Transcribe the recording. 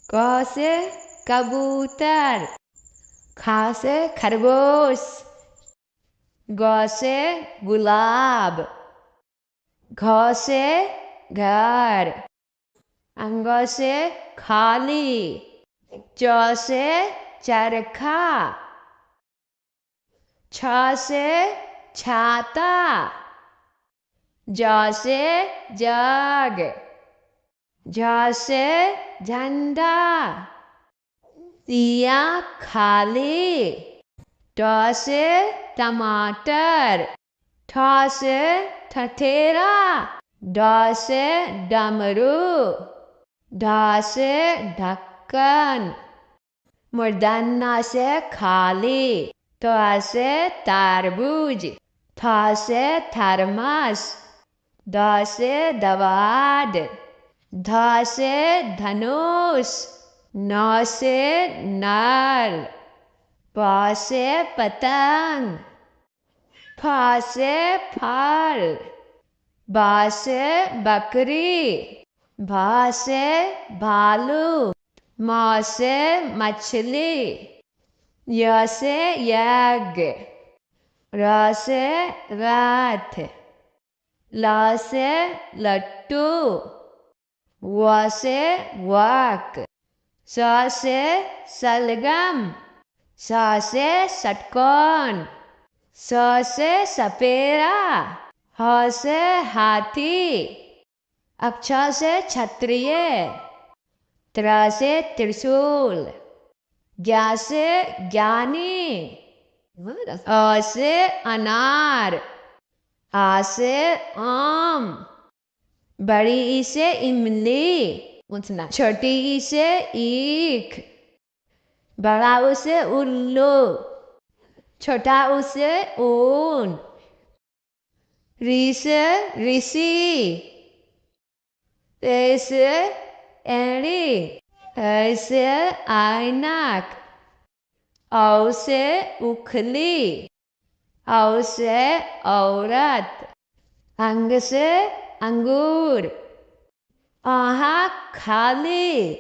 क से कबूतर, ख से खरगोश, ग से गुलाब, घ से घर, अंग से खाली, च से चरखा, छ से छाता, ज से जग, झ से झंडा, तिया खाली, ट से टमाटर, ठ से ठठेरा, ड से डमरू, ढ से ढक्कन, मूर्धन्य से खाली, त से तरबूज, थ से थर्मस, द से दवाद, ध से धनुष, न से नल, प से पतंग, फ से फल, ब से बकरी, भ से भालू, म से मछली, य से यज्ञ, र से रथ, ल से लट्टू, व से वक, स से सलगम, स से षटकोण, स से सपेरा, ह से हाथी, अक्ष से क्षत्रिय, त्र से त्रिशूल, ज्ञ से ज्ञानी, अ से अनार, आ से आम, बड़ी ई से इमली, छोटी ई से ईख, बड़ा ऊ से उल्लू, छोटा ऊ से ऊन, री से ऋषि, ए से एड़ी, ऐ से ऐनक, औ से उखली, औ से औरत, अंग से अंगूर, आहा खाली।